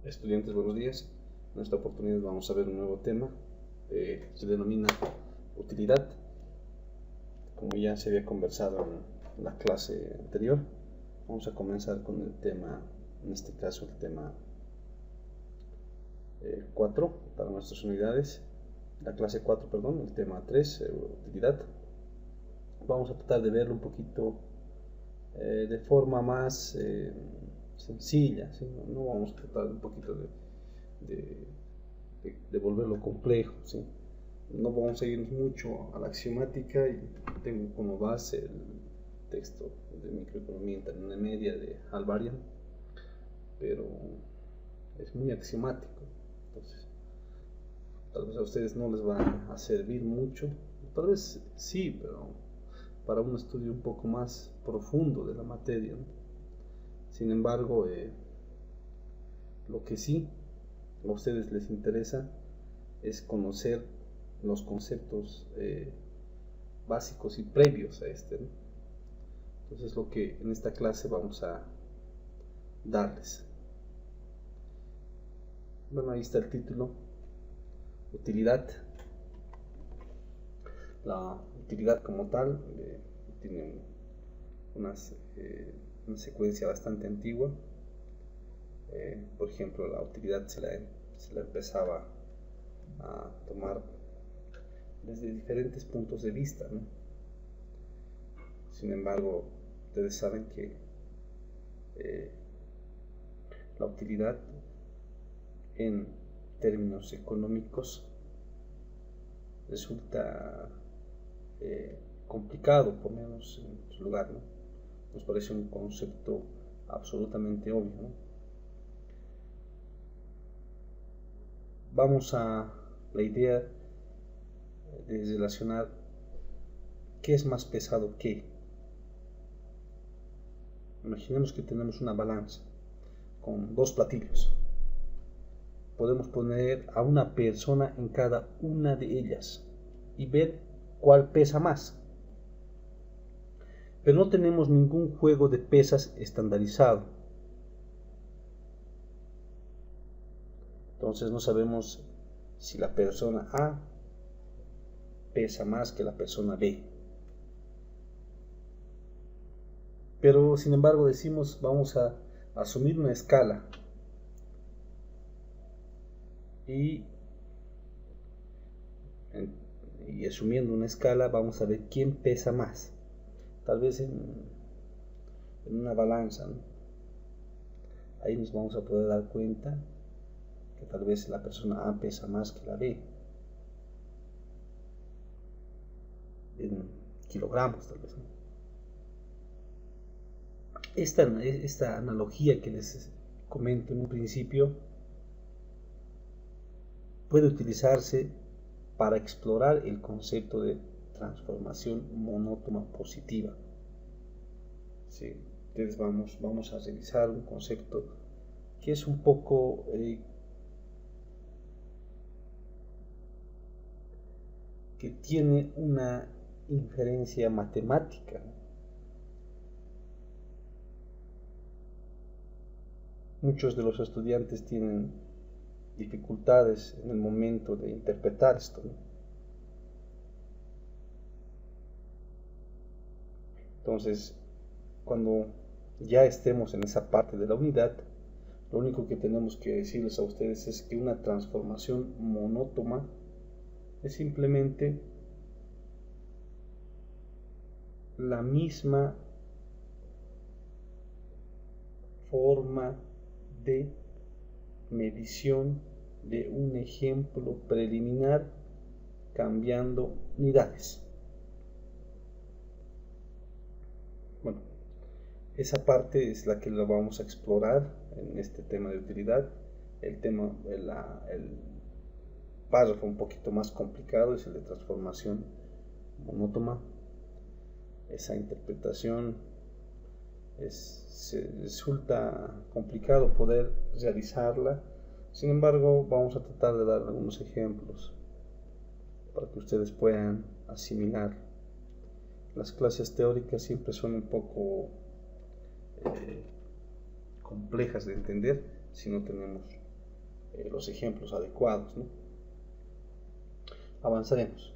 Estudiantes, buenos días. En esta oportunidad vamos a ver un nuevo tema. Se denomina utilidad. Como ya se había conversado en la clase anterior, vamos a comenzar con el tema, en este caso el tema 4 para nuestras unidades. La clase 4, perdón, el tema 3, utilidad. Vamos a tratar de verlo un poquito de forma más sencilla, ¿sí? No vamos a tratar un poquito de volverlo complejo, ¿sí? No vamos a irnos mucho a la axiomática y tengo como base el texto de Microeconomía Intermedia de Alvarian, pero es muy axiomático, entonces tal vez a ustedes no les va a servir mucho, tal vez sí, pero para un estudio un poco más profundo de la materia, ¿no? Sin embargo, lo que sí a ustedes les interesa es conocer los conceptos básicos y previos a este, ¿no? Entonces lo que en esta clase vamos a darles. Bueno, ahí está el título, utilidad. La utilidad como tal tiene una secuencia bastante antigua. Por ejemplo, la utilidad se la empezaba a tomar desde diferentes puntos de vista, ¿no? Sin embargo, ustedes saben que la utilidad en términos económicos resulta complicado ponernos en su lugar, ¿no? Nos parece un concepto absolutamente obvio, ¿no? Vamos a la idea de relacionar qué es más pesado que. Imaginemos que tenemos una balanza con dos platillos. Podemos poner a una persona en cada una de ellas y ver cuál pesa más. Pero no tenemos ningún juego de pesas estandarizado. Entonces no sabemos si la persona A pesa más que la persona B. Pero sin embargo decimos, vamos a asumir una escala y asumiendo una escala vamos a ver quién pesa más. Tal vez en una balanza, ¿no? Ahí nos vamos a poder dar cuenta que tal vez la persona A pesa más que la B. En kilogramos tal vez, ¿no? Esta analogía que les comento en un principio puede utilizarse para explorar el concepto de transformación monótona positiva. Sí, entonces vamos a revisar un concepto que es un poco que tiene una inferencia matemática. Muchos de los estudiantes tienen dificultades en el momento de interpretar esto, ¿no? Entonces, cuando ya estemos en esa parte de la unidad, lo único que tenemos que decirles a ustedes es que una transformación monótona es simplemente la misma forma de medición de un ejemplo preliminar cambiando unidades. Bueno, esa parte es la que la vamos a explorar en este tema de utilidad. El párrafo un poquito más complicado es el de transformación monótona. Esa interpretación resulta complicado poder realizarla. Sin embargo, vamos a tratar de dar algunos ejemplos para que ustedes puedan asimilar. Las clases teóricas siempre son un poco complejas de entender si no tenemos los ejemplos adecuados, ¿no? Avanzaremos.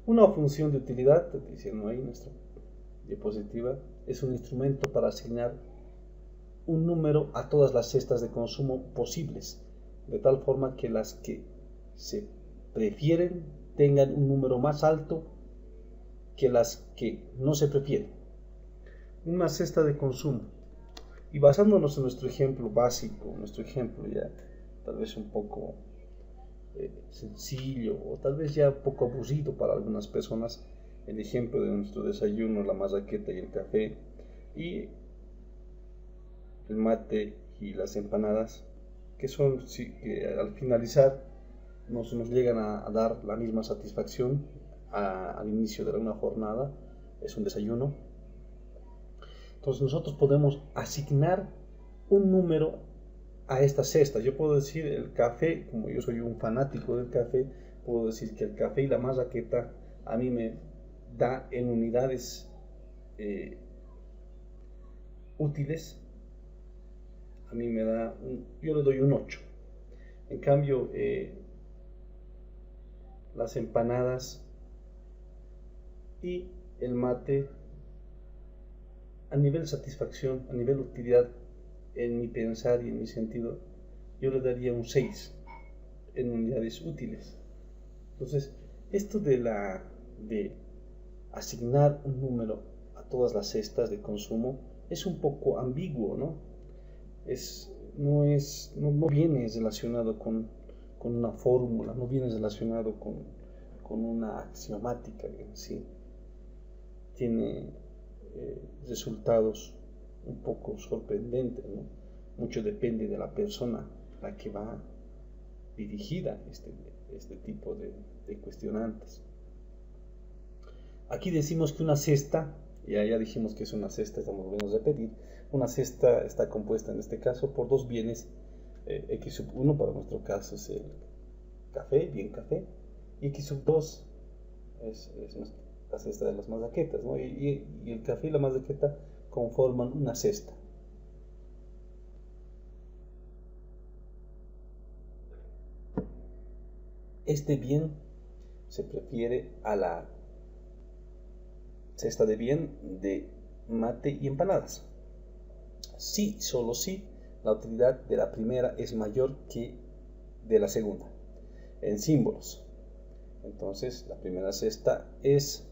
Una función de utilidad, diciendo ahí nuestra diapositiva, es un instrumento para asignar un número a todas las cestas de consumo posibles, de tal forma que las que se prefieren tengan un número más alto que las que no se prefieren. Una cesta de consumo. Y basándonos en nuestro ejemplo básico, nuestro ejemplo ya tal vez un poco sencillo o tal vez ya un poco aburrido para algunas personas, el ejemplo de nuestro desayuno, la marraqueta y el café, y el mate y las empanadas, que son, sí, que al finalizar nos llegan a dar la misma satisfacción al inicio de una jornada, es un desayuno. Entonces nosotros podemos asignar un número a esta cesta. Yo puedo decir el café, como yo soy un fanático del café, puedo decir que el café y la marraqueta a mí me da en unidades útiles, a mí me da, yo le doy un 8. En cambio, las empanadas y el mate, a nivel satisfacción, a nivel utilidad, en mi pensar y en mi sentido, yo le daría un 6 en unidades útiles. Entonces, esto de asignar un número a todas las cestas de consumo es un poco ambiguo, ¿no? No viene relacionado con una fórmula, no viene relacionado con una axiomática en sí. Tiene resultados un poco sorprendentes, ¿no? Mucho depende de la persona a la que va dirigida este tipo de cuestionantes. Aquí decimos que una cesta, ya dijimos que es una cesta, estamos volviendo a repetir, una cesta está compuesta en este caso por dos bienes, x sub 1 para nuestro caso es el café, bien café, y x sub 2 es la cesta de las marraquetas, ¿no? Y el café y la marraqueta conforman una cesta. Este bien se prefiere a la cesta de bien de mate y empanadas. Sí, solo sí, la utilidad de la primera es mayor que de la segunda, en símbolos. Entonces, la primera cesta es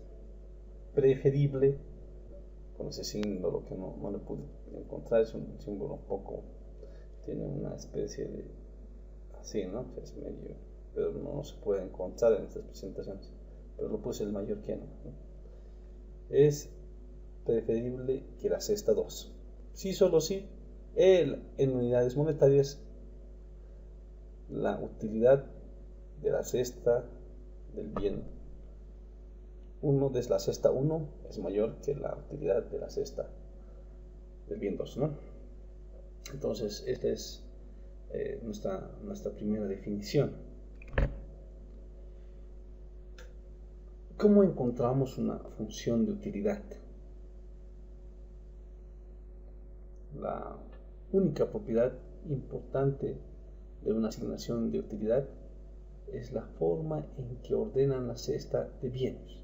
preferible, con ese símbolo que no lo pude encontrar, es un símbolo un poco, tiene una especie de, así, ¿no? Es medio, pero no se puede encontrar en estas presentaciones, pero lo puse el mayor que no. Es preferible que la cesta 2. Sí, solo sí, en unidades monetarias, la utilidad de la cesta del bien 1 de la cesta 1 es mayor que la utilidad de la cesta del bien 2, ¿no? Entonces, esta es nuestra primera definición. ¿Cómo encontramos una función de utilidad? La única propiedad importante de una asignación de utilidad es la forma en que ordenan la cesta de bienes.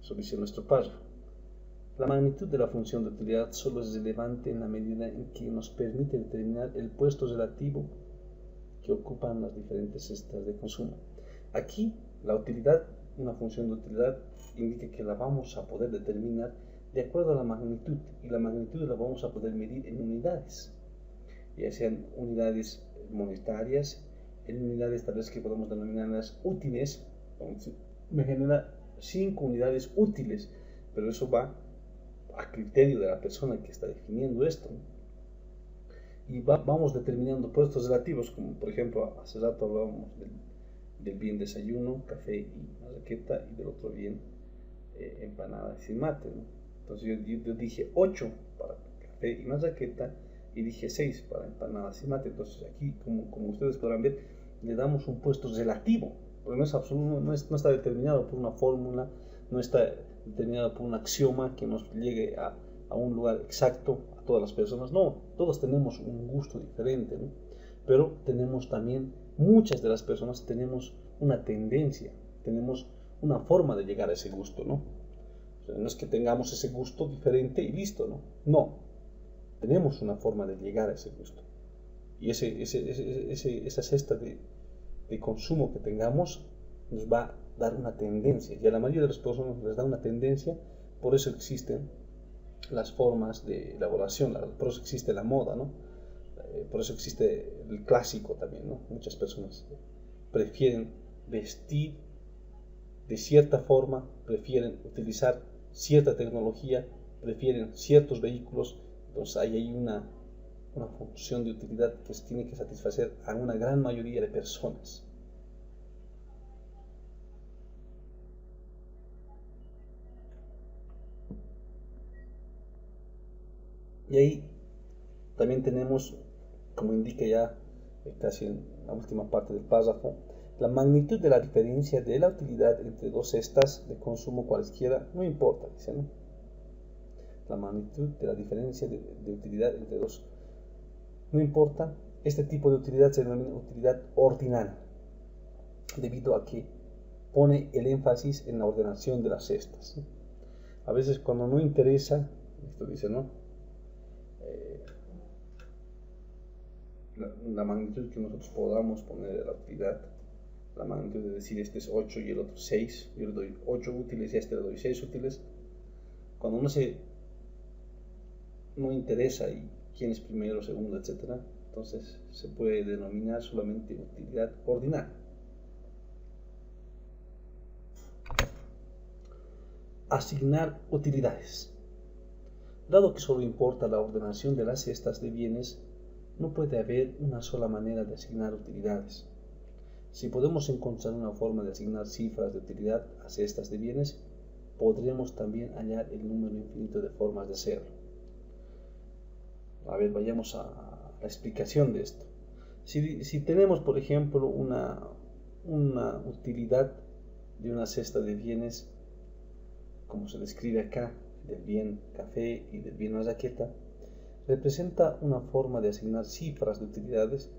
Eso dice nuestro párrafo. La magnitud de la función de utilidad solo es relevante en la medida en que nos permite determinar el puesto relativo que ocupan las diferentes cestas de consumo. Aquí, la utilidad, una función de utilidad, indica que la vamos a poder determinar de acuerdo a la magnitud, y la magnitud la vamos a poder medir en unidades, ya sean unidades monetarias, en unidades tal vez que podemos denominarlas útiles. Me genera 5 unidades útiles, pero eso va a criterio de la persona que está definiendo esto, ¿no? Y vamos determinando puestos relativos, como por ejemplo hace rato hablábamos del bien desayuno, café y marraqueta, y del otro bien empanadas y mate, ¿no? Entonces yo dije 8 para café y marraqueta y dije 6 para empanadas y mate. Entonces aquí, como ustedes podrán ver, le damos un puesto relativo, porque no es absoluto, no está determinado por una fórmula, no está determinado por un axioma que nos llegue a a un lugar exacto a todas las personas. No, todos tenemos un gusto diferente, ¿no? Pero tenemos también, muchas de las personas tenemos una tendencia, tenemos una forma de llegar a ese gusto, ¿no? O sea, no es que tengamos ese gusto diferente y listo, ¿no? No, tenemos una forma de llegar a ese gusto. Y esa cesta de consumo que tengamos nos va a dar una tendencia. Y a la mayoría de las personas les da una tendencia, por eso existen las formas de elaboración, por eso existe la moda, ¿no? Por eso existe el clásico también, ¿no? Muchas personas prefieren vestir de cierta forma, prefieren utilizar cierta tecnología, prefieren ciertos vehículos. Entonces hay una función de utilidad que se tiene que satisfacer a una gran mayoría de personas. Y ahí también tenemos, como indica ya casi en la última parte del párrafo, la magnitud de la diferencia de la utilidad entre dos cestas de consumo cualesquiera no importa, dice, ¿no? La magnitud de la diferencia de utilidad entre dos no importa. Este tipo de utilidad se denomina utilidad ordinal, debido a que pone el énfasis en la ordenación de las cestas. A veces cuando no interesa, esto dice, ¿no? La magnitud que nosotros podamos poner de la utilidad, la magnitud de decir este es 8 y el otro 6, yo le doy 8 útiles y a este le doy 6 útiles. Cuando no interesa y quién es primero, segundo, etc., entonces se puede denominar solamente utilidad ordinal. Asignar utilidades. Dado que solo importa la ordenación de las cestas de bienes, no puede haber una sola manera de asignar utilidades. Si podemos encontrar una forma de asignar cifras de utilidad a cestas de bienes, podremos también hallar el número infinito de formas de hacerlo. A ver, vayamos a la explicación de esto. Si tenemos, por ejemplo, una utilidad de una cesta de bienes, como se describe acá, del bien café y del bien mazaqueta, representa una forma de asignar cifras de utilidades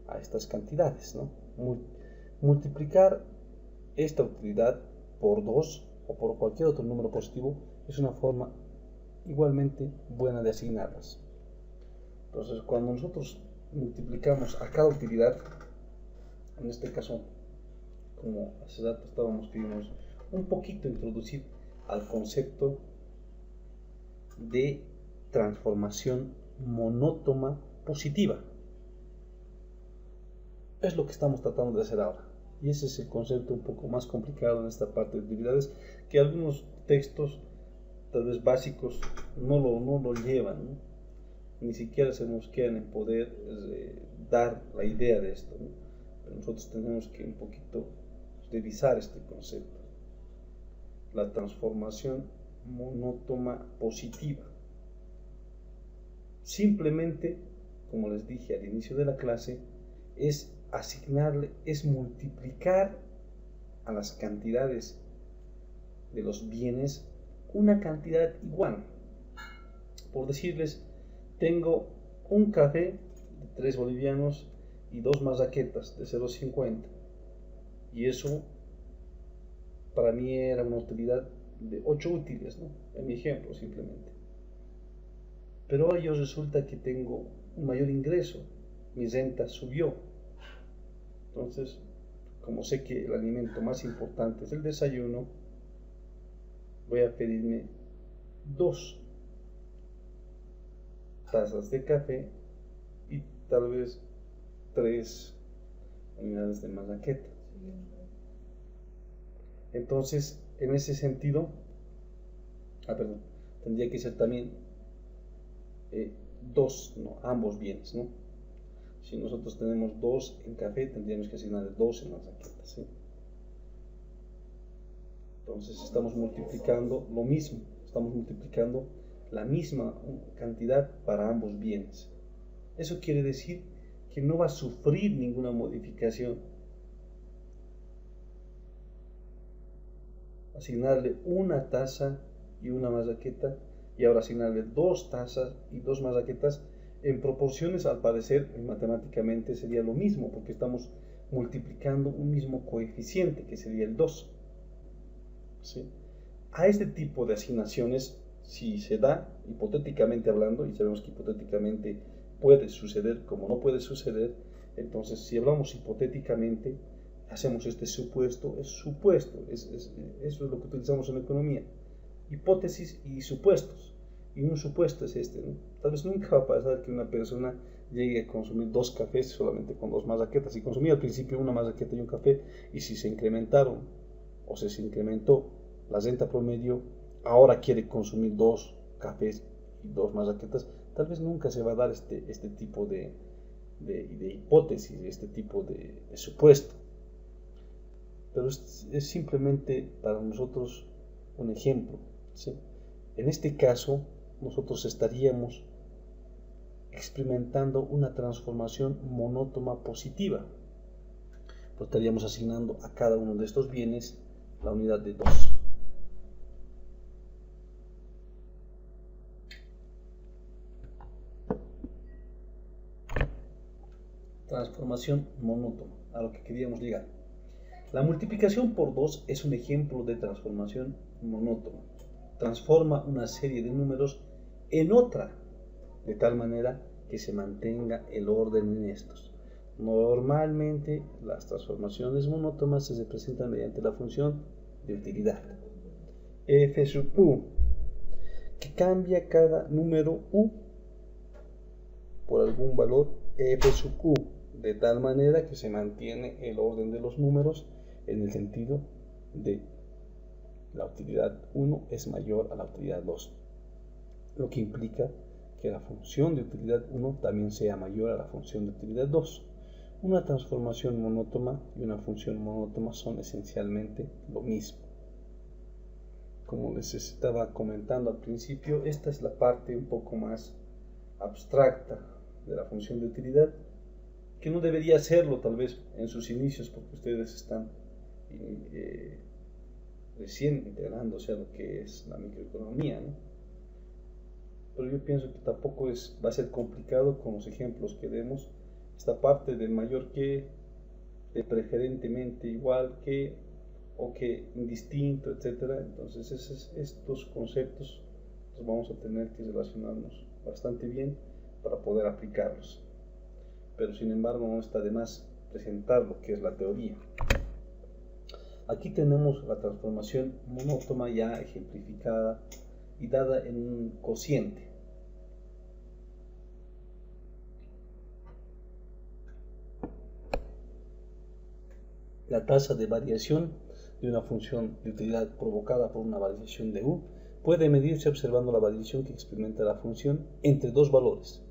a estas cantidades, ¿no? Multiplicar esta utilidad por 2 o por cualquier otro número positivo es una forma igualmente buena de asignarlas. Entonces, cuando nosotros multiplicamos a cada utilidad, en este caso, como hace rato estábamos pidiendo un poquito introducir al concepto de transformación monótona positiva. Es lo que estamos tratando de hacer ahora. Y ese es el concepto un poco más complicado en esta parte de utilidades, que algunos textos, tal vez básicos, no lo llevan, ¿no? Ni siquiera se nos quedan en poder dar la idea de esto, ¿no? Pero nosotros tenemos que un poquito revisar este concepto. La transformación monótona positiva. Simplemente, como les dije al inicio de la clase, es asignarle, es multiplicar a las cantidades de los bienes una cantidad igual. Por decirles, tengo un café de 3 bolivianos y 2 mazaquetas de 0,50, y eso para mí era una utilidad de 8 útiles, ¿no? En mi ejemplo simplemente. Pero hoy resulta que tengo un mayor ingreso, mi renta subió. Entonces, como sé que el alimento más importante es el desayuno, voy a pedirme 2 tazas de café y tal vez 3 unidades de mazaqueta. Entonces, en ese sentido, tendría que ser también 2, ¿no? Ambos bienes, ¿no? Si nosotros tenemos 2 en café, tendríamos que asignar 2 en mazaqueta, ¿sí? Entonces estamos multiplicando lo mismo, estamos multiplicando la misma cantidad para ambos bienes. Eso quiere decir que no va a sufrir ninguna modificación. Asignarle una taza y una mazaqueta, y ahora asignarle 2 tazas y 2 marraquetas en proporciones, al parecer, matemáticamente sería lo mismo, porque estamos multiplicando un mismo coeficiente, que sería el 2. ¿Sí? A este tipo de asignaciones, si se da, hipotéticamente hablando, y sabemos que hipotéticamente puede suceder como no puede suceder, entonces si hablamos hipotéticamente, hacemos este supuesto, eso es lo que utilizamos en economía, hipótesis y supuestos. Y un supuesto es este, ¿no? Tal vez nunca va a pasar que una persona llegue a consumir 2 cafés solamente con 2 marraquetas. Si consumía al principio una marraqueta y un café, y si se incrementaron o se incrementó la renta promedio, ahora quiere consumir 2 cafés y 2 marraquetas, tal vez nunca se va a dar este tipo de hipótesis, este tipo de supuesto. Pero es simplemente para nosotros un ejemplo, ¿sí? En este caso, nosotros estaríamos experimentando una transformación monótona positiva. Pues estaríamos asignando a cada uno de estos bienes la unidad de 2. Transformación monótona, a lo que queríamos llegar. La multiplicación por 2 es un ejemplo de transformación monótona. Transforma una serie de números en otra, de tal manera que se mantenga el orden en estos. Normalmente las transformaciones monótonas se representan mediante la función de utilidad f sub u, que cambia cada número u por algún valor f sub u, de tal manera que se mantiene el orden de los números en el sentido de la utilidad 1 es mayor a la utilidad 2, lo que implica que la función de utilidad 1 también sea mayor a la función de utilidad 2. Una transformación monótona y una función monótona son esencialmente lo mismo. Como les estaba comentando al principio, esta es la parte un poco más abstracta de la función de utilidad, que no debería serlo tal vez en sus inicios, porque ustedes están recién integrándose a lo que es la microeconomía, ¿no? Pero yo pienso que tampoco va a ser complicado con los ejemplos que demos. Esta parte de mayor que, de preferentemente igual que, o que indistinto, etc. Entonces estos conceptos los vamos a tener que relacionarnos bastante bien para poder aplicarlos. Pero sin embargo no está de más presentar lo que es la teoría. Aquí tenemos la transformación monótona ya ejemplificada y dada en un cociente. La tasa de variación de una función de utilidad provocada por una variación de u puede medirse observando la variación que experimenta la función entre dos valores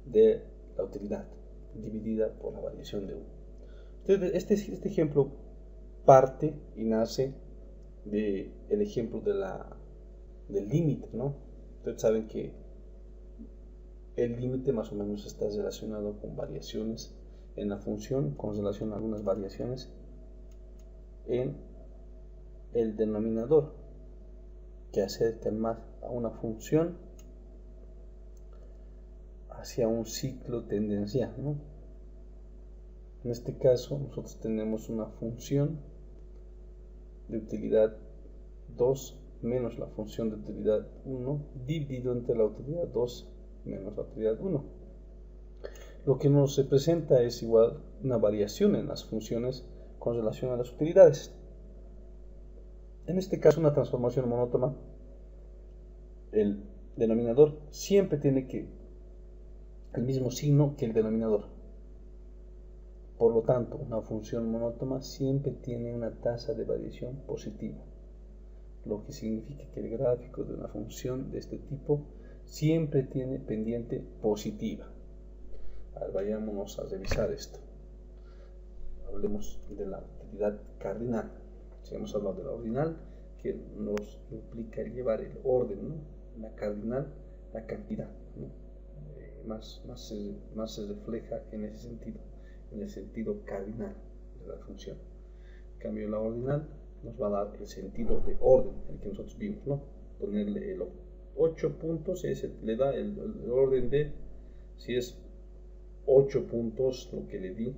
de la utilidad dividida por la variación de u. Este ejemplo parte y nace del ejemplo del límite, ¿no? Ustedes saben que el límite más o menos está relacionado con variaciones en la función, con relación a algunas variaciones en el denominador que acercan más a una función hacia un ciclo tendencial, ¿no? En este caso nosotros tenemos una función de utilidad 2 menos la función de utilidad 1 dividido entre la utilidad 2 menos la utilidad 1. Lo que nos representa es igual una variación en las funciones con relación a las utilidades. En este caso, una transformación monótona, el denominador siempre tiene el mismo signo que el denominador. Por lo tanto, una función monótona siempre tiene una tasa de variación positiva, lo que significa que el gráfico de una función de este tipo siempre tiene pendiente positiva. A ver, vayámonos a revisar esto. Hablemos de la utilidad cardinal. Si hemos hablado de la ordinal, que nos implica llevar el orden, ¿no? La cardinal, la cantidad, ¿no? Más se refleja en ese sentido, en el sentido cardinal de la función. En cambio, la ordinal nos va a dar el sentido de orden, el que nosotros vimos, ¿no? Ponerle 8 puntos, le da el orden de, si es 8 puntos lo que le di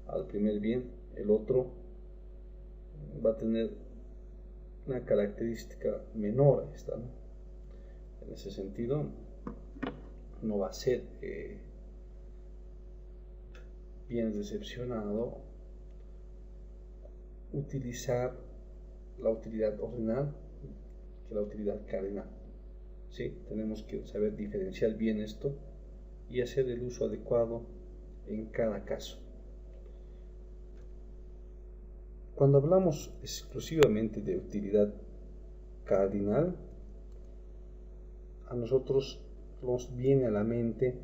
al primer bien, el otro va a tener una característica menor a esta, ¿no? En ese sentido, no va a ser bien decepcionado utilizar la utilidad ordinal que la utilidad cardinal. ¿Sí? Tenemos que saber diferenciar bien esto y hacer el uso adecuado en cada caso. Cuando hablamos exclusivamente de utilidad cardinal, a nosotros nos viene a la mente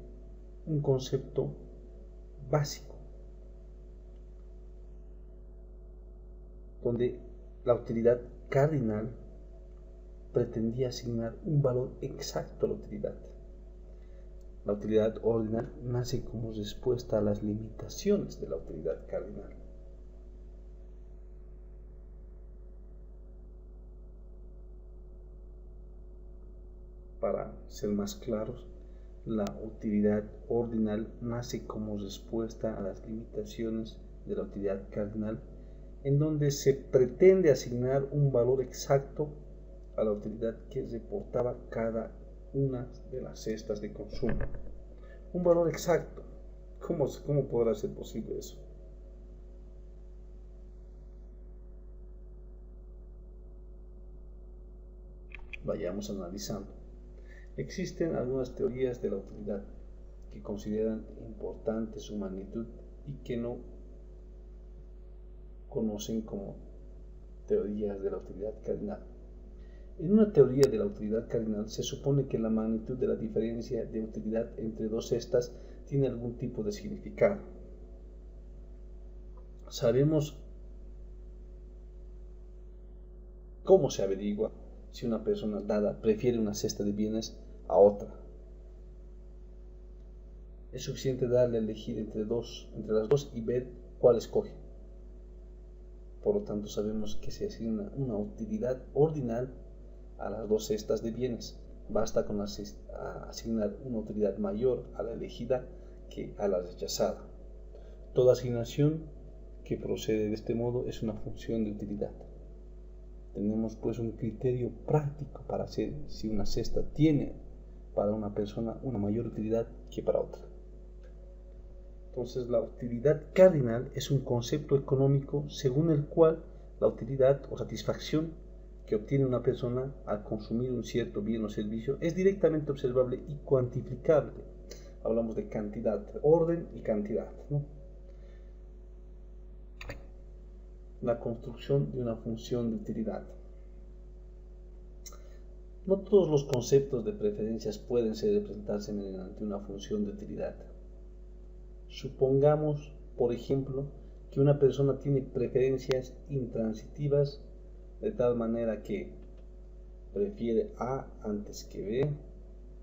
un concepto básico, donde la utilidad cardinal pretendía asignar un valor exacto a la utilidad. La utilidad ordinal nace como respuesta a las limitaciones de la utilidad cardinal. Para ser más claros, la utilidad ordinal nace como respuesta a las limitaciones de la utilidad cardinal, en donde se pretende asignar un valor exacto a la utilidad que reportaba cada una de las cestas de consumo. Un valor exacto. ¿Cómo podrá ser posible eso? Vayamos analizando. Existen algunas teorías de la utilidad que consideran importante su magnitud y que no conocen como teorías de la utilidad cardinal. En una teoría de la utilidad cardinal se supone que la magnitud de la diferencia de utilidad entre dos cestas tiene algún tipo de significado. Sabemos cómo se averigua si una persona dada prefiere una cesta de bienes a otra. Es suficiente darle a elegir entre las dos y ver cuál escoge. Por lo tanto, sabemos que se asigna una utilidad ordinal a las dos cestas de bienes. Basta con asignar una utilidad mayor a la elegida que a la rechazada. Toda asignación que procede de este modo es una función de utilidad. Tenemos pues un criterio práctico para hacer si una cesta tiene para una persona una mayor utilidad que para otra. Entonces, la utilidad cardinal es un concepto económico según el cual la utilidad o satisfacción que obtiene una persona al consumir un cierto bien o servicio es directamente observable y cuantificable. Hablamos de cantidad, orden y cantidad, ¿no? La construcción de una función de utilidad. No todos los conceptos de preferencias pueden ser representados mediante una función de utilidad. Supongamos, por ejemplo, que una persona tiene preferencias intransitivas de tal manera que prefiere A antes que B,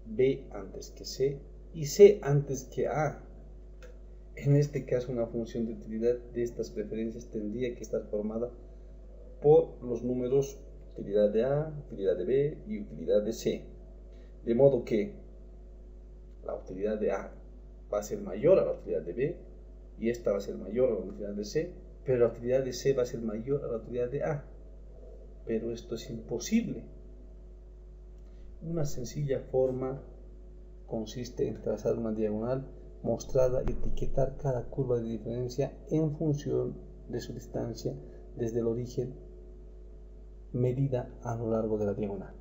B antes que C y C antes que A. En este caso, una función de utilidad de estas preferencias tendría que estar formada por los números utilidad de A, utilidad de B y utilidad de C. De modo que la utilidad de A va a ser mayor a la utilidad de B y esta va a ser mayor a la utilidad de C, pero la utilidad de C va a ser mayor a la utilidad de A. Pero esto es imposible. Una sencilla forma consiste en trazar una diagonal mostrada y etiquetar cada curva de diferencia en función de su distancia desde el origen medida a lo largo de la diagonal.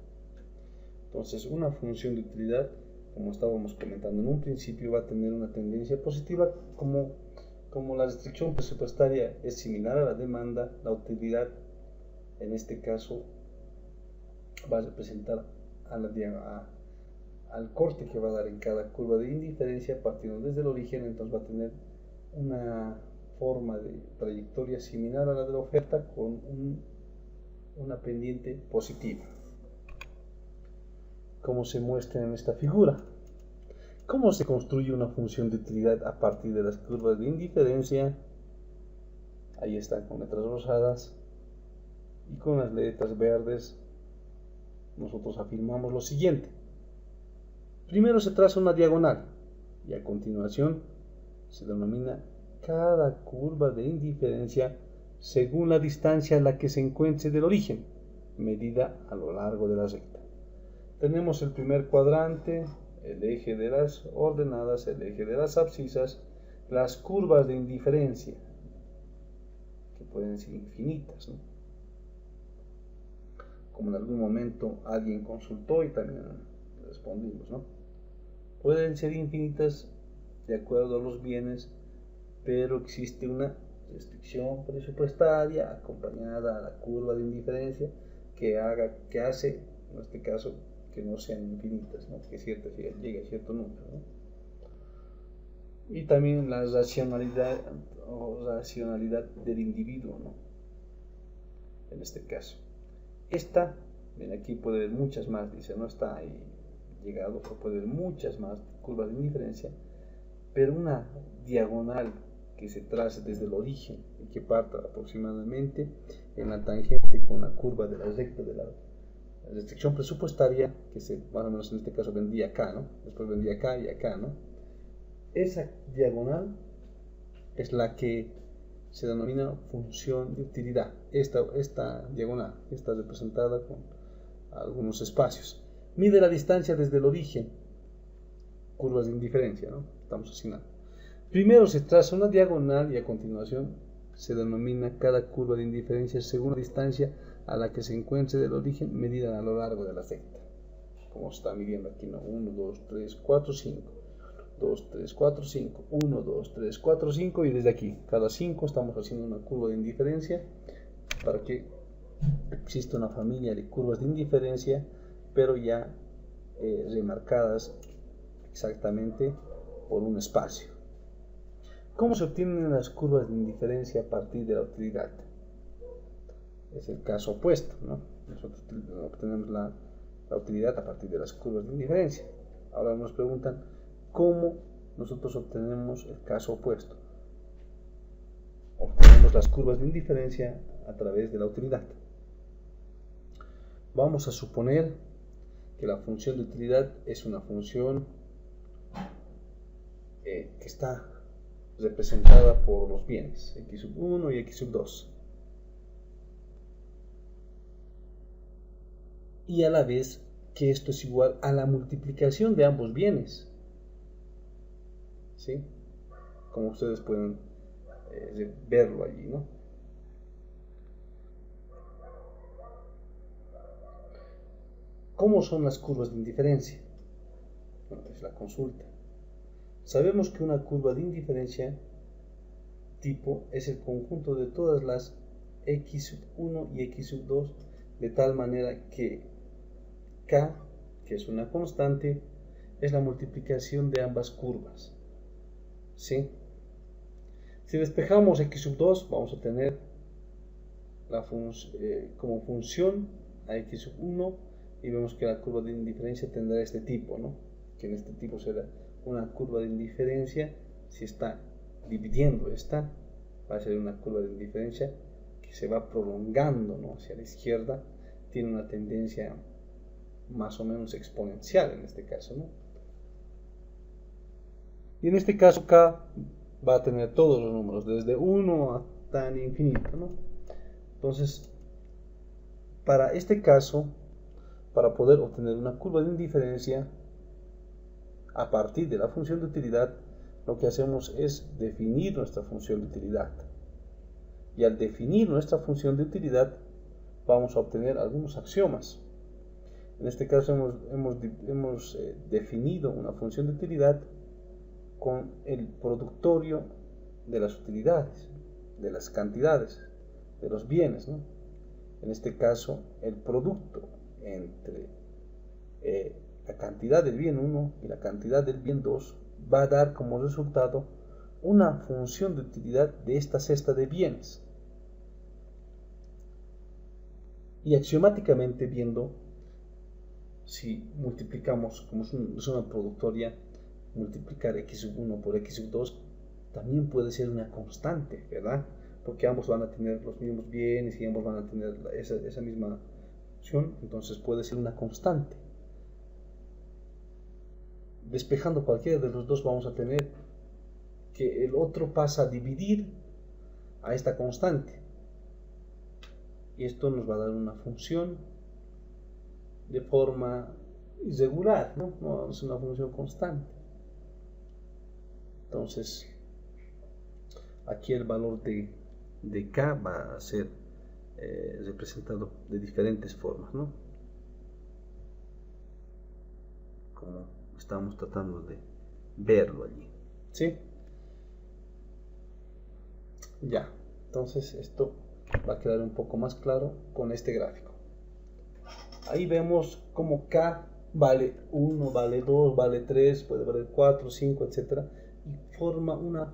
Entonces, una función de utilidad, como estábamos comentando en un principio, va a tener una tendencia positiva. Como la restricción presupuestaria es similar a la demanda, la utilidad en este caso va a representar al corte que va a dar en cada curva de indiferencia partiendo desde el origen. Entonces va a tener una forma de trayectoria similar a la de la oferta con una pendiente positiva, como se muestra en esta figura. ¿Cómo se construye una función de utilidad a partir de las curvas de indiferencia? Ahí están con letras rosadas y con las letras verdes nosotros afirmamos lo siguiente. Primero se traza una diagonal y a continuación se denomina cada curva de indiferencia según la distancia a la que se encuentre del origen, medida a lo largo de la recta. Tenemos el primer cuadrante, el eje de las ordenadas, el eje de las abscisas, las curvas de indiferencia, que pueden ser infinitas, ¿no? Como en algún momento alguien consultó y también respondimos, ¿no? Pueden ser infinitas de acuerdo a los bienes, pero existe una restricción presupuestaria acompañada a la curva de indiferencia que hace, en este caso, que no sean infinitas, ¿no? Que llegue a cierto número, ¿no? Y también la racionalidad del individuo, ¿no? En este caso. Esta, ven aquí puede haber muchas más, dice, no está ahí llegado, pero puede haber muchas más curvas de indiferencia, pero una diagonal que se trace desde el origen y que parta aproximadamente en la tangente con la curva de la recta de la restricción presupuestaria, que más o menos en este caso vendría acá, ¿no? Después vendría acá y acá, ¿no? Esa diagonal es la que se denomina función de utilidad. Esta diagonal está representada con algunos espacios. Mide la distancia desde el origen, curvas de indiferencia, ¿no? Estamos asignando. Primero se traza una diagonal y a continuación se denomina cada curva de indiferencia según la distancia a la que se encuentre del origen medida a lo largo de la recta. Como se está midiendo aquí, ¿no? 1, 2, 3, 4, 5. 2, 3, 4, 5. 1, 2, 3, 4, 5. Y desde aquí, cada 5 estamos haciendo una curva de indiferencia para que exista una familia de curvas de indiferencia, pero ya remarcadas exactamente por un espacio. ¿Cómo se obtienen las curvas de indiferencia a partir de la utilidad? Es el caso opuesto, ¿no? Nosotros obtenemos la utilidad a partir de las curvas de indiferencia. Ahora nos preguntan cómo nosotros obtenemos el caso opuesto. Obtenemos las curvas de indiferencia a través de la utilidad. Vamos a suponer que la función de utilidad es una función que está representada por los bienes x1 y x2, y a la vez que esto es igual a la multiplicación de ambos bienes, ¿sí? Como ustedes pueden verlo allí, ¿no? ¿Cómo son las curvas de indiferencia? Bueno, es la consulta. Sabemos que una curva de indiferencia tipo es el conjunto de todas las x1 y x2 de tal manera que k, que es una constante, es la multiplicación de ambas curvas, ¿sí? Si despejamos x2 vamos a tener como función a x1 y vemos que la curva de indiferencia tendrá este tipo, ¿no? Que en este tipo será una curva de indiferencia. Si está dividiendo esta, va a ser una curva de indiferencia que se va prolongando, ¿no? Hacia la izquierda, tiene una tendencia más o menos exponencial en este caso, ¿no? Y en este caso k va a tener todos los números, desde 1 hasta el infinito, ¿no? Entonces, para este caso, para poder obtener una curva de indiferencia a partir de la función de utilidad, lo que hacemos es definir nuestra función de utilidad. Y al definir nuestra función de utilidad, vamos a obtener algunos axiomas. En este caso hemos definido una función de utilidad con el productorio de las utilidades, de las cantidades, de los bienes, ¿no? En este caso, el producto entre la cantidad del bien 1 y la cantidad del bien 2 va a dar como resultado una función de utilidad de esta cesta de bienes. Y axiomáticamente viendo, si multiplicamos, como es una productoria, multiplicar x1 por x2 también puede ser una constante, ¿verdad? Porque ambos van a tener los mismos bienes y ambos van a tener esa misma función, entonces puede ser una constante. Despejando cualquiera de los dos vamos a tener que el otro pasa a dividir a esta constante. Y esto nos va a dar una función de forma irregular, no es una función constante. Entonces, aquí el valor de k va a ser representado de diferentes formas, ¿no? Como estamos tratando de verlo allí, ¿sí? Ya, entonces esto va a quedar un poco más claro con este gráfico. Ahí vemos como k vale 1, vale 2, vale 3, puede valer 4, 5, etc. Y forma una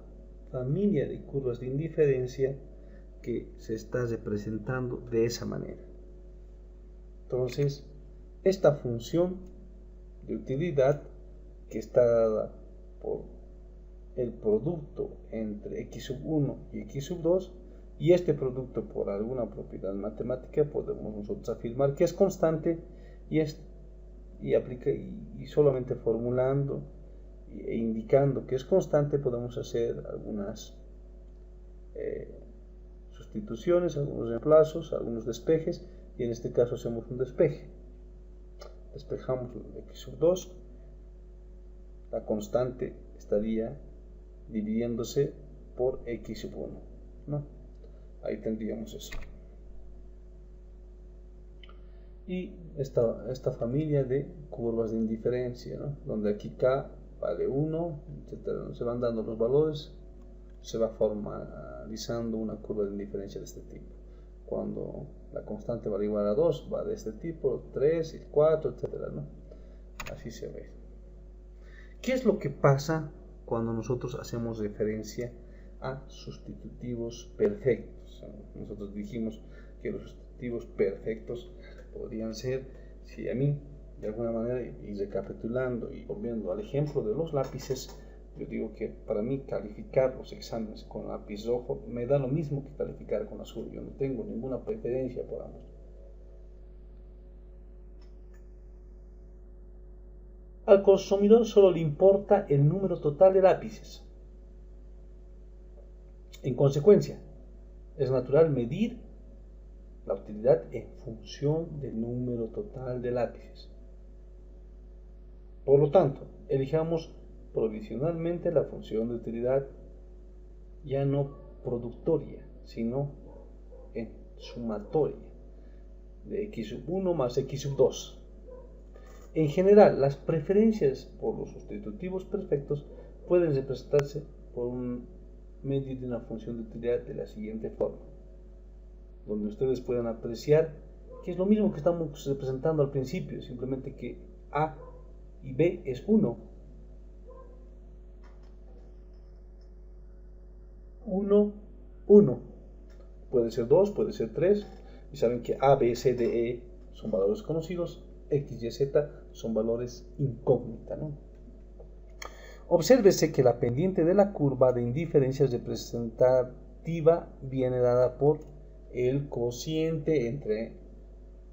familia de curvas de indiferencia que se está representando de esa manera. Entonces, esta función de utilidad que está dada por el producto entre x1 y x2, y este producto por alguna propiedad matemática podemos nosotros afirmar que es constante, y solamente formulando e indicando que es constante podemos hacer algunas sustituciones, algunos reemplazos, algunos despejes, y en este caso hacemos un despeje. Despejamos x2, la constante estaría dividiéndose por x1, ¿no? Ahí tendríamos eso. Y esta familia de curvas de indiferencia, ¿no? Donde aquí k vale 1, etc. Se van dando los valores, se va formalizando una curva de indiferencia de este tipo. Cuando la constante vale igual a 2, va de este tipo, 3 y 4, etc., ¿no? Así se ve. ¿Qué es lo que pasa cuando nosotros hacemos referencia a sustitutivos perfectos? Nosotros dijimos que los sustitutivos perfectos podrían ser, si a mí, de alguna manera, y recapitulando y volviendo al ejemplo de los lápices, yo digo que para mí calificar los exámenes con lápiz rojo me da lo mismo que calificar con azul. Yo no tengo ninguna preferencia por ambos. Al consumidor solo le importa el número total de lápices. En consecuencia, es natural medir la utilidad en función del número total de lápices. Por lo tanto, elijamos provisionalmente la función de utilidad ya no productoria, sino en sumatoria de x1 más x2. En general, las preferencias por los sustitutivos perfectos pueden representarse por un medio de una función de utilidad de la siguiente forma, donde ustedes pueden apreciar que es lo mismo que estamos representando al principio, simplemente que A y B es 1. 1, 1. Puede ser 2, puede ser 3. Y saben que A, B, C, D, E son valores conocidos. X, Y, Z son valores incógnita, ¿no? Obsérvese que la pendiente de la curva de indiferencia representativa viene dada por el cociente entre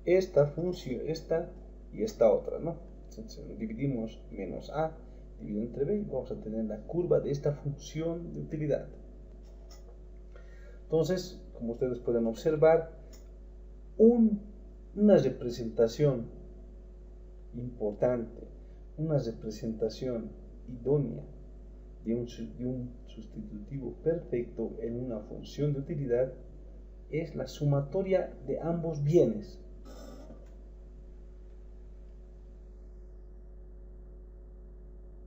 esta función, esta y esta otra, ¿no? Entonces, dividimos menos A dividido entre B y vamos a tener la curva de esta función de utilidad. Entonces, como ustedes pueden observar, una representación importante, una representación idónea de un sustitutivo perfecto en una función de utilidad es la sumatoria de ambos bienes.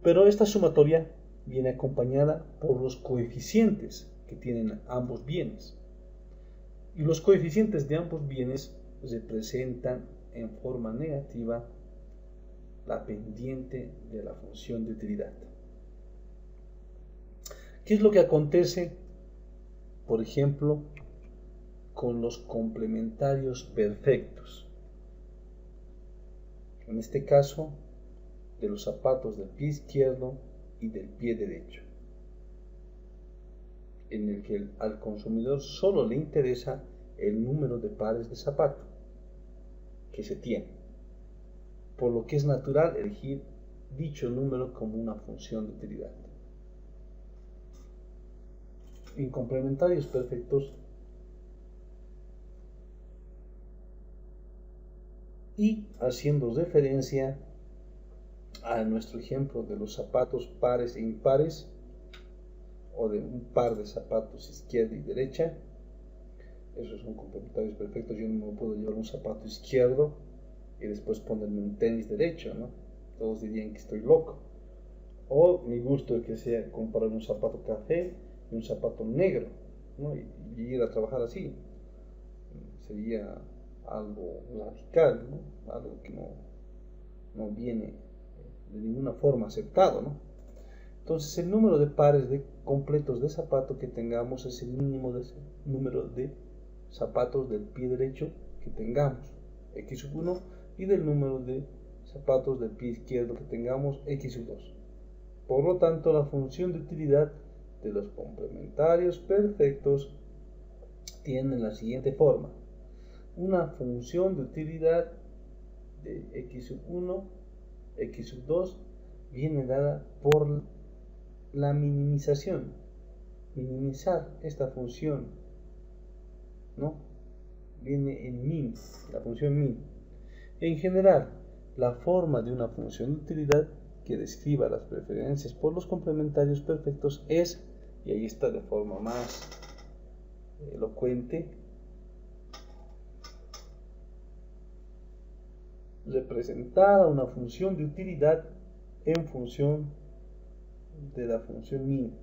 Pero esta sumatoria viene acompañada por los coeficientes que tienen ambos bienes. Y los coeficientes de ambos bienes representan en forma negativa la pendiente de la función de utilidad. ¿Qué es lo que acontece, por ejemplo, con los complementarios perfectos? En este caso, de los zapatos del pie izquierdo y del pie derecho, en el que al consumidor solo le interesa el número de pares de zapato, que se tiene, por lo que es natural elegir dicho número como una función de utilidad. En complementarios perfectos y haciendo referencia a nuestro ejemplo de los zapatos pares e impares, o de un par de zapatos izquierda y derecha, esos son complementarios perfectos. Yo no puedo llevar un zapato izquierdo y después ponerme un tenis derecho, ¿no? Todos dirían que estoy loco. O mi gusto es que sea comprar un zapato café y un zapato negro, ¿no? y ir a trabajar así. Sería algo radical, ¿no? Algo que no viene de ninguna forma aceptado, ¿no? Entonces el número de pares de completos de zapato que tengamos es el mínimo de número de zapatos del pie derecho que tengamos, x sub 1, y del número de zapatos del pie izquierdo que tengamos, x sub 2. Por lo tanto, la función de utilidad de los complementarios perfectos tiene la siguiente forma: una función de utilidad de x sub 1, x sub 2 viene dada por la minimización, minimizar esta función, ¿no? Viene en min, la función min. En general, la forma de una función de utilidad que describa las preferencias por los complementarios perfectos es, y ahí está de forma más elocuente, representada una función de utilidad en función de la función min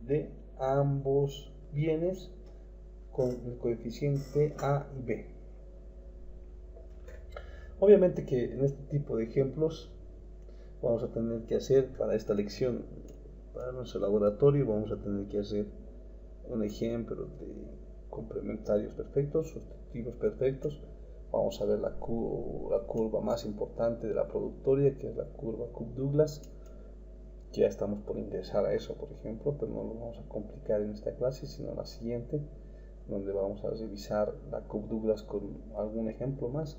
de ambos bienes con el coeficiente a y b. Obviamente que en este tipo de ejemplos vamos a tener que hacer para esta lección, para nuestro laboratorio, vamos a tener que hacer un ejemplo de complementarios perfectos, sustitutivos perfectos. Vamos a ver la curva más importante de la productoria, que es la curva Cobb-Douglas. Ya estamos por ingresar a eso, por ejemplo, pero no lo vamos a complicar en esta clase, sino en la siguiente, donde vamos a revisar la Cobb-Douglas con algún ejemplo más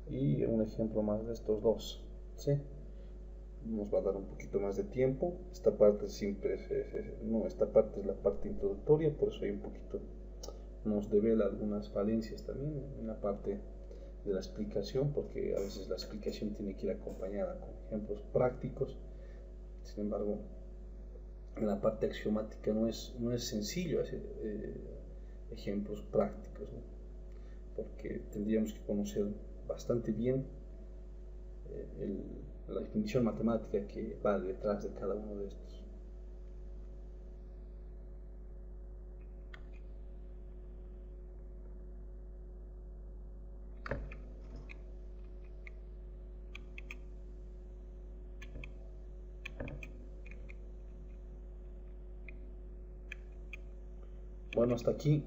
y un ejemplo más de estos dos, ¿sí? Nos va a dar un poquito más de tiempo. Esta parte siempre esta parte es la parte introductoria, por eso hay un poquito, nos devela algunas falencias también en la parte de la explicación, porque a veces la explicación tiene que ir acompañada con ejemplos prácticos. Sin embargo, en la parte axiomática no es sencillo hacer ejemplos prácticos, ¿no? Porque tendríamos que conocer bastante bien la definición matemática que va detrás de cada uno de estos. Bueno, hasta aquí,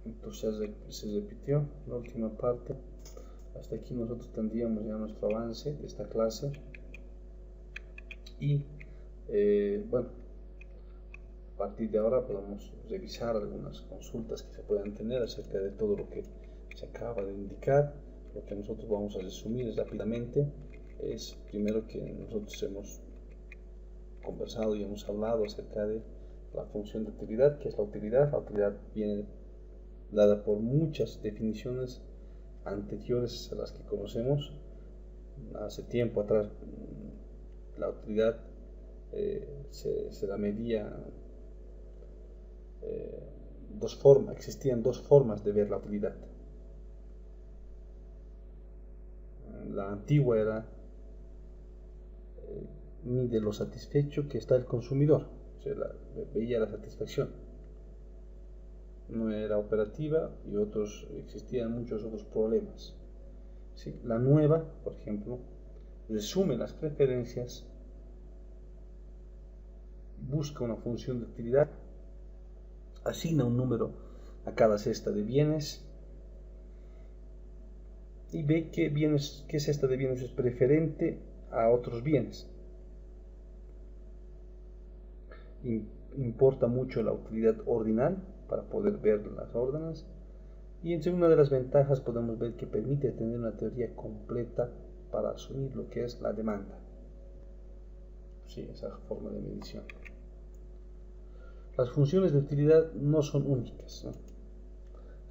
entonces se repitió la última parte. Hasta aquí nosotros tendríamos ya nuestro avance de esta clase. Y bueno, a partir de ahora podemos revisar algunas consultas que se puedan tener acerca de todo lo que se acaba de indicar. Lo que nosotros vamos a resumir rápidamente es, primero, que nosotros hemos conversado y hemos hablado acerca de la función de utilidad. ¿Qué es la utilidad? La utilidad viene dada por muchas definiciones anteriores a las que conocemos. Hace tiempo atrás la utilidad se la medía existían dos formas de ver la utilidad. La antigua era mide lo satisfecho que está el consumidor, o sea, veía la satisfacción. No era operativa y existían muchos otros problemas. ¿Sí? La nueva, por ejemplo, resume las preferencias, busca una función de utilidad, asigna un número a cada cesta de bienes y ve qué cesta de bienes es preferente a otros bienes. Importa mucho la utilidad ordinal para poder ver las órdenes. Y entre una de las ventajas podemos ver que permite tener una teoría completa para asumir lo que es la demanda. Sí, esa forma de medición. Las funciones de utilidad no son únicas, ¿no?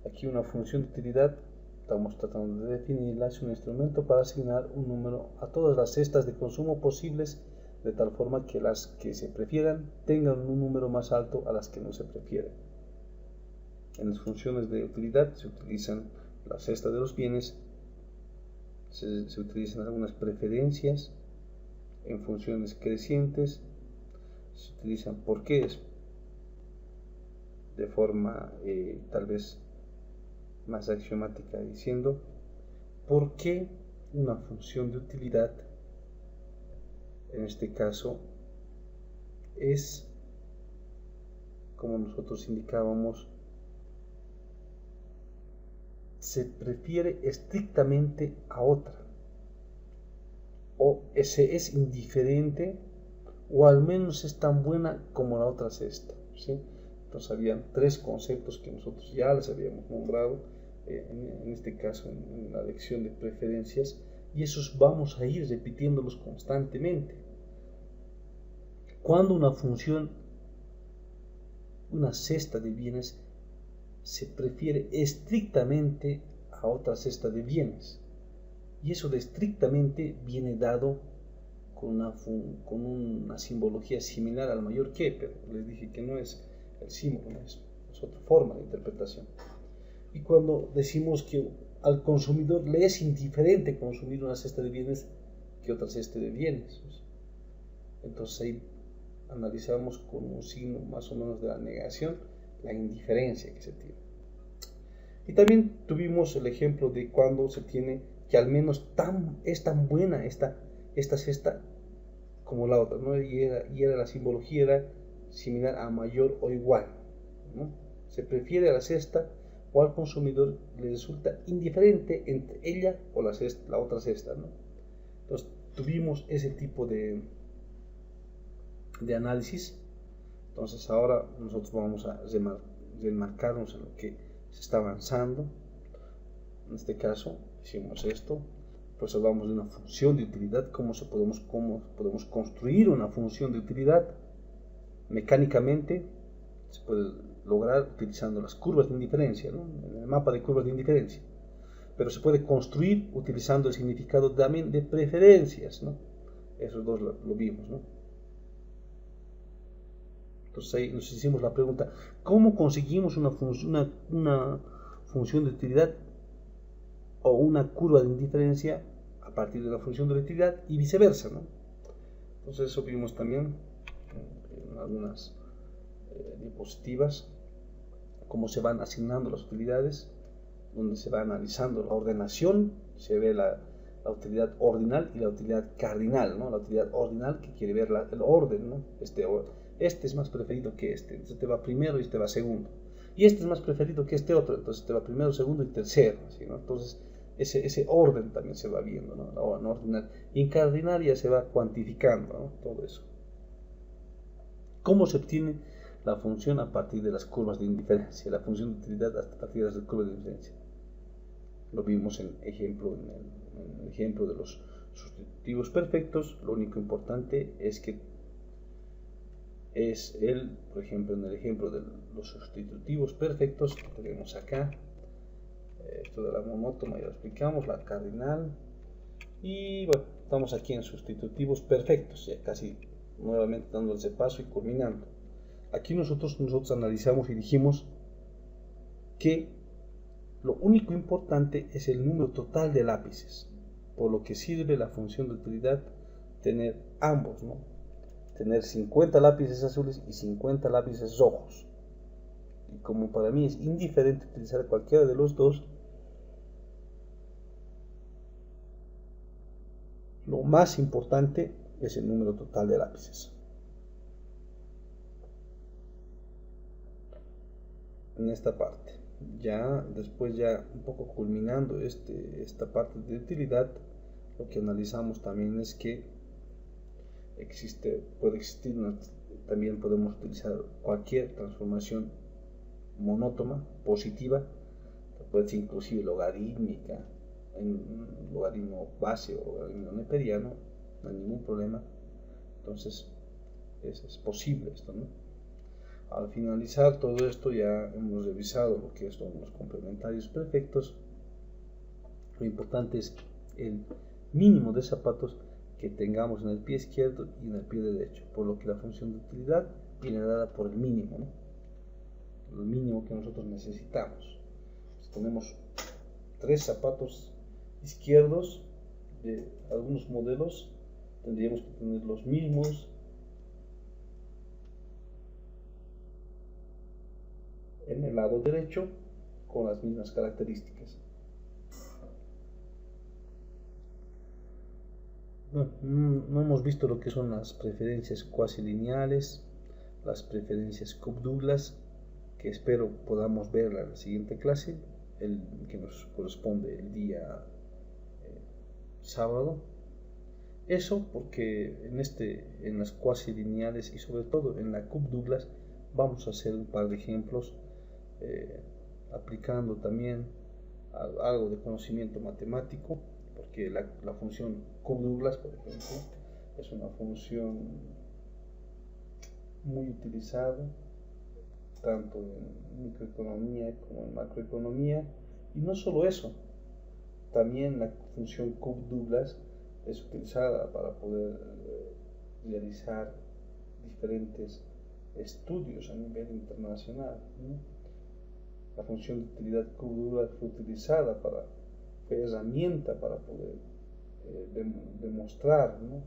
Aquí una función de utilidad, estamos tratando de definirla, es un instrumento para asignar un número a todas las cestas de consumo posibles, de tal forma que las que se prefieran tengan un número más alto a las que no se prefieran. En las funciones de utilidad se utilizan la cesta de los bienes, se utilizan algunas preferencias en funciones crecientes, se utilizan porqués de forma tal vez más axiomática, diciendo por qué una función de utilidad, en este caso, es, como nosotros indicábamos, se prefiere estrictamente a otra, o se es indiferente, o al menos es tan buena como la otra cesta, ¿sí? Entonces habían tres conceptos que nosotros ya les habíamos nombrado, en este caso en la lección de preferencias, y esos vamos a ir repitiéndolos constantemente. Cuando una función, una cesta de bienes, se prefiere estrictamente a otra cesta de bienes, y eso de estrictamente viene dado con una simbología similar al mayor que, pero les dije que no es el símbolo, es otra forma de interpretación. Y cuando decimos que al consumidor le es indiferente consumir una cesta de bienes que otra cesta de bienes, entonces ahí analizamos con un signo más o menos de la negación la indiferencia que se tiene. Y también tuvimos el ejemplo de cuando se tiene que al menos es tan buena esta cesta como la otra, ¿no? Y era la simbología era similar a mayor o igual, ¿no? Se prefiere a la cesta, o al consumidor le resulta indiferente entre ella o la otra cesta, ¿no? Entonces tuvimos ese tipo de análisis. Entonces ahora nosotros vamos a remarcarnos en lo que se está avanzando. En este caso hicimos esto, pues hablamos de una función de utilidad, cómo podemos construir una función de utilidad mecánicamente. Se puede lograr utilizando las curvas de indiferencia, ¿no? En el mapa de curvas de indiferencia, pero se puede construir utilizando el significado también de preferencias, ¿no? Esos dos lo vimos, ¿no? Entonces ahí nos hicimos la pregunta, ¿cómo conseguimos una función de utilidad o una curva de indiferencia a partir de la función de la utilidad y viceversa, ¿no? Entonces eso vimos también en algunas diapositivas, cómo se van asignando las utilidades, donde se va analizando la ordenación, se ve la utilidad ordinal y la utilidad cardinal, ¿no? La utilidad ordinal que quiere ver el orden, ¿no? Este es más preferido que este va primero y este va segundo. Y este es más preferido que este otro, entonces este va primero, segundo y tercero, ¿sí, no? Entonces ese orden también se va viendo, ¿no? La ordinal. Y en cardinal ya se va cuantificando, ¿no? Todo eso. ¿Cómo se obtiene la función a partir de las curvas de indiferencia? La función de utilidad a partir de las curvas de indiferencia. Lo vimos en el ejemplo de los sustitutivos perfectos. Lo único importante es que por ejemplo, en el ejemplo de los sustitutivos perfectos que tenemos acá, esto de la monótona ya lo explicamos, la cardinal, y bueno, estamos aquí en sustitutivos perfectos, ya casi nuevamente dando ese paso y culminando. Aquí nosotros analizamos y dijimos que lo único importante es el número total de lápices, por lo que sirve la función de utilidad tener ambos, ¿no? Tener 50 lápices azules y 50 lápices rojos. Y como para mí es indiferente utilizar cualquiera de los dos, lo más importante es el número total de lápices. En esta parte, ya después ya un poco culminando esta parte de utilidad, lo que analizamos también es que también podemos utilizar cualquier transformación monótona, positiva, puede ser inclusive logarítmica, en logaritmo base o logaritmo neperiano, no hay ningún problema. Entonces es posible esto, ¿no? Al finalizar todo esto ya hemos revisado lo que son los complementarios perfectos. Lo importante es el mínimo de zapatos que tengamos en el pie izquierdo y en el pie derecho, por lo que la función de utilidad viene dada por el mínimo, ¿no? El mínimo que nosotros necesitamos. Si tenemos 3 zapatos izquierdos de algunos modelos, tendríamos que tener los mismos en el lado derecho con las mismas características. No hemos visto lo que son las preferencias cuasi lineales, las preferencias Cobb-Douglas, que espero podamos ver en la siguiente clase, el que nos corresponde el día sábado. Eso porque en las cuasi lineales y sobre todo en la Cobb-Douglas vamos a hacer un par de ejemplos aplicando también algo de conocimiento matemático, porque la función Cobb-Douglas, por ejemplo, es una función muy utilizada tanto en microeconomía como en macroeconomía. Y no solo eso, también la función Cobb-Douglas es utilizada para poder realizar diferentes estudios a nivel internacional, ¿no? La función de utilidad Cobb-Douglas fue utilizada fue herramienta para poder demostrar, ¿no?,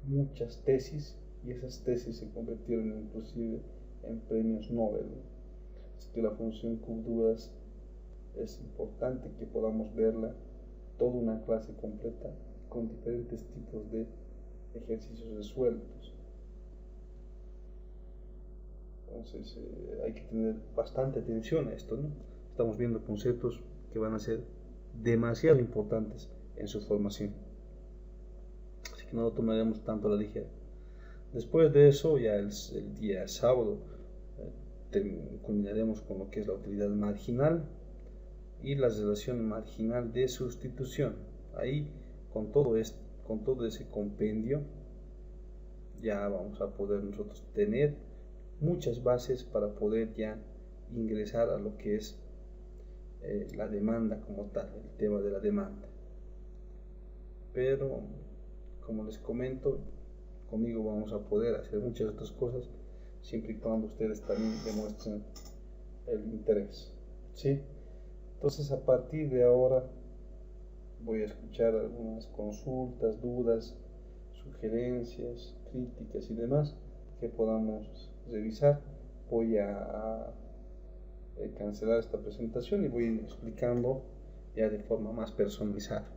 muchas tesis, y esas tesis se convirtieron inclusive en premios Nobel, ¿no? Así que la función Cobb-Douglas es importante que podamos verla toda una clase completa con diferentes tipos de ejercicios resueltos. Entonces hay que tener bastante atención a esto, ¿no? Estamos viendo conceptos que van a ser demasiado importantes en su formación, así que no lo tomaremos tanto a la ligera. Después de eso, ya el día sábado culminaremos con lo que es la utilidad marginal y la relación marginal de sustitución. Ahí con todo ese compendio ya vamos a poder nosotros tener muchas bases para poder ya ingresar a lo que es la demanda como tal, el tema de la demanda. Pero como les comento, conmigo vamos a poder hacer muchas otras cosas siempre y cuando ustedes también demuestren el interés, ¿sí? Entonces a partir de ahora voy a escuchar algunas consultas, dudas, sugerencias, críticas y demás que podamos revisar. Voy a cancelar esta presentación y voy a ir explicando ya de forma más personalizada.